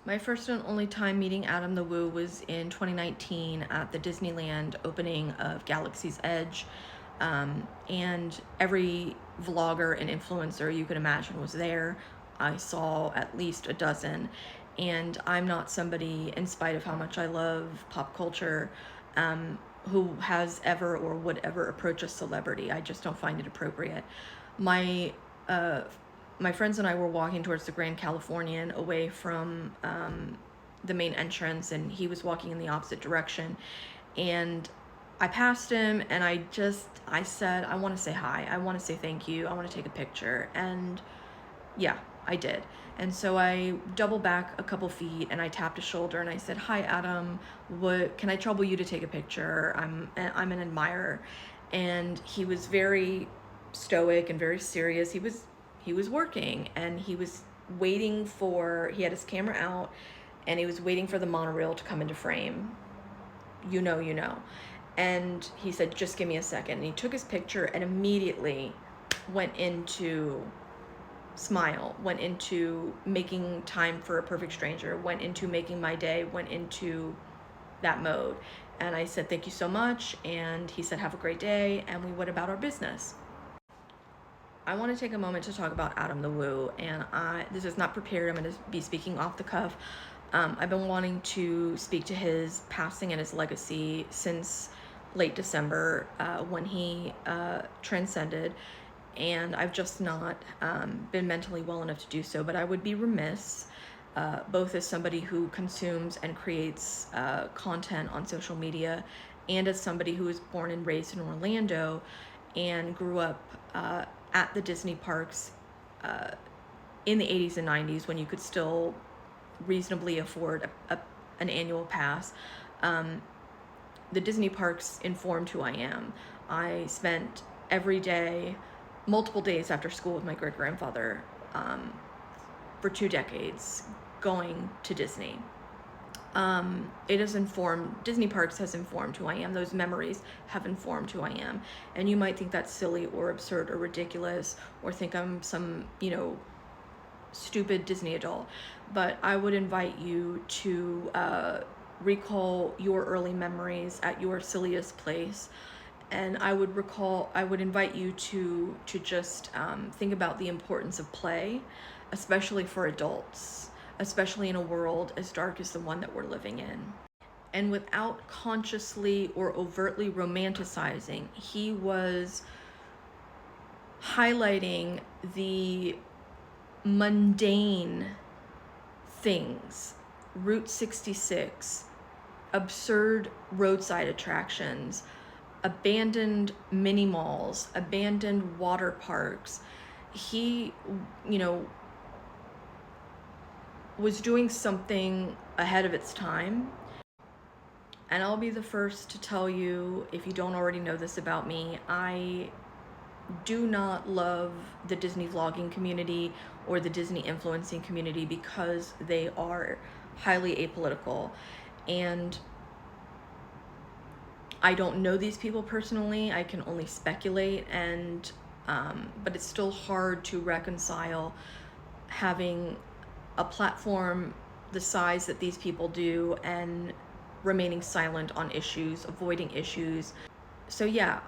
My first and only time meeting Adam the Woo was in 2019 at the Disneyland opening of Galaxy's Edge. And every vlogger and influencer you could imagine was there. I saw at least a dozen. And I'm not somebody, in spite of how much I love pop culture, who has ever or would ever approach a celebrity. I just don't find it appropriate. My my friends and I were walking towards the Grand Californian away from the main entrance, and he was walking in the opposite direction. And I passed him, and I said, I want to say hi. I want to say thank you. I want to take a picture. And yeah, I did. And so I doubled back a couple feet and I tapped his shoulder and I said, "Hi, Adam. What can I trouble you to take a picture? I'm an admirer." And he was very stoic and very serious. He was working, and he was waiting for, he had his camera out and he was waiting for the monorail to come into frame. You know. And he said, "Just give me a second." And he took his picture and immediately went into smile, went into making time for a perfect stranger, went into making my day, went into that mode. And I said, "Thank you so much." And he said, "Have a great day." And we went about our business. I want to take a moment to talk about Adam the Woo, and this is not prepared. I'm going to be speaking off the cuff. I've been wanting to speak to his passing and his legacy since late December, when he transcended, and I've just not been mentally well enough to do so. But I would be remiss, both as somebody who consumes and creates content on social media, and as somebody who was born and raised in Orlando and grew up at the Disney parks in the 80s and 90s, when you could still reasonably afford an annual pass. The Disney parks informed who I am. I spent every day, multiple days after school with my great-grandfather for 2 decades going to Disney. It has informed, Disney parks has informed who I am. Those memories have informed who I am. And you might think that's silly or absurd or ridiculous, or think I'm some, stupid Disney adult. But I would invite you to recall your early memories at your silliest place. And I would invite you to just think about the importance of play, especially for adults, especially in a world as dark as the one that we're living in. And without consciously or overtly romanticizing, he was highlighting the mundane things, Route 66, absurd roadside attractions, abandoned mini malls, abandoned water parks. He, was doing something ahead of its time. And I'll be the first to tell you, if you don't already know this about me, I do not love the Disney vlogging community or the Disney influencing community, because they are highly apolitical. And I don't know these people personally. I can only speculate, and but it's still hard to reconcile having a platform the size that these people do and remaining silent on issues, avoiding issues. So yeah,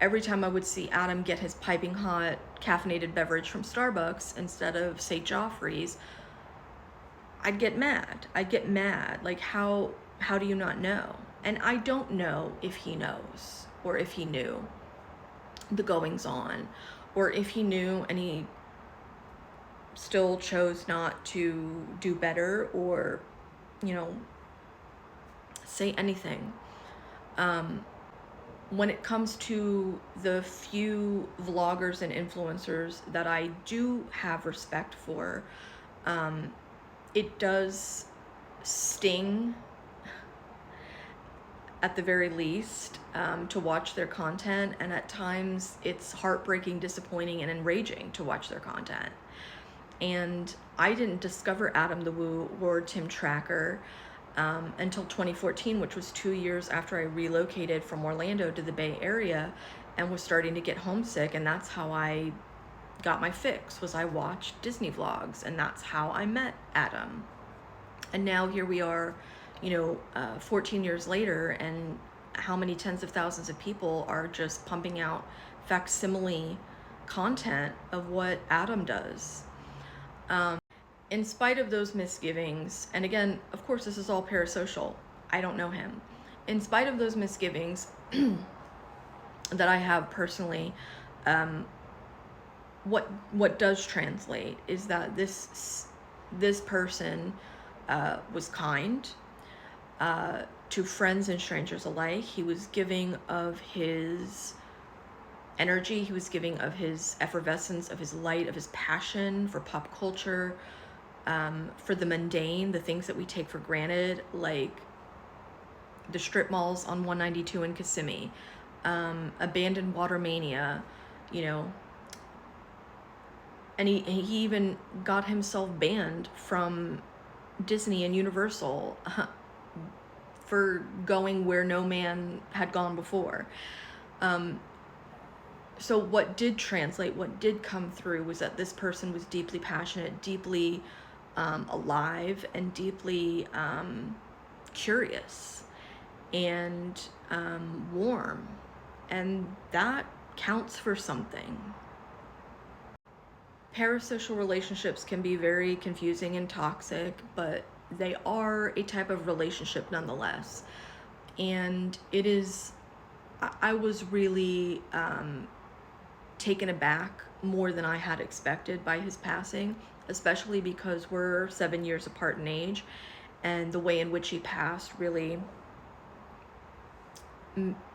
every time I would see Adam get his piping hot caffeinated beverage from Starbucks instead of, say, Joffrey's, I'd get mad. Like, how do you not know? And I don't know if he knows, or if he knew the goings on, or if he knew and he still chose not to do better, or, say anything. When it comes to the few vloggers and influencers that I do have respect for, it does sting, at the very least, to watch their content, and at times it's heartbreaking, disappointing, and enraging to watch their content. And I didn't discover Adam the Woo or Tim Tracker until 2014, which was 2 years after I relocated from Orlando to the Bay Area and was starting to get homesick. And that's how I got my fix, was I watched Disney vlogs, and that's how I met Adam. And now here we are, 14 years later, and how many tens of thousands of people are just pumping out facsimile content of what Adam does. In spite of those misgivings, and again, of course, this is all parasocial. I don't know him. In spite of those misgivings that I have personally, what does translate is that this person was kind to friends and strangers alike. He was giving of his energy. He was giving of his effervescence, of his light, of his passion for pop culture, for the mundane, the things that we take for granted, like the strip malls on 192 in Kissimmee, abandoned water mania, and he even got himself banned from Disney and Universal for going where no man had gone before. So what did translate, what did come through, was that this person was deeply passionate, deeply alive, and deeply curious and warm. And that counts for something. Parasocial relationships can be very confusing and toxic, but they are a type of relationship nonetheless. And it is, I was really taken aback more than I had expected by his passing, especially because we're 7 years apart in age, and the way in which he passed really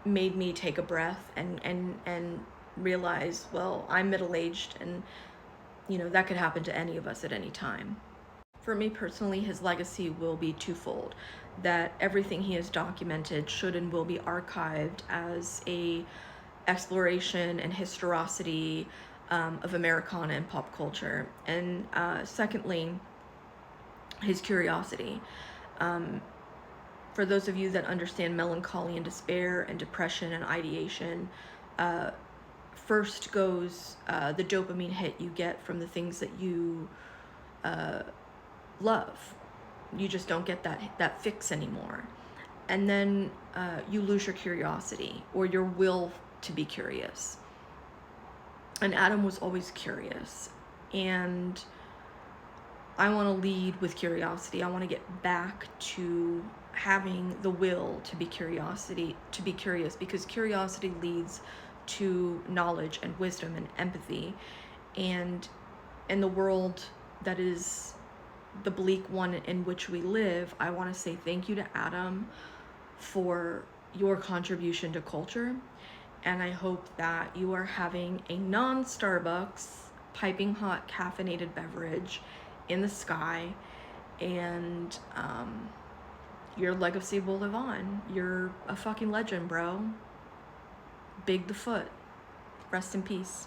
made me take a breath and realize, well, I'm middle-aged, and that could happen to any of us at any time. For me personally, his legacy will be twofold: that everything he has documented should and will be archived as a exploration and historicity of Americana and pop culture, and secondly, his curiosity. For those of you that understand melancholy and despair and depression and ideation, first goes the dopamine hit you get from the things that you love. You just don't get that fix anymore. And then you lose your curiosity, or your will to be curious. And Adam was always curious. And I want to lead with curiosity. I want to get back to having the will to be curious, because curiosity leads to knowledge and wisdom and empathy. And in the world that is the bleak one in which we live, I want to say thank you to Adam for your contribution to culture. And I hope that you are having a non-Starbucks, piping hot caffeinated beverage in the sky, and your legacy will live on. You're a fucking legend, bro. Big the Foot. Rest in peace.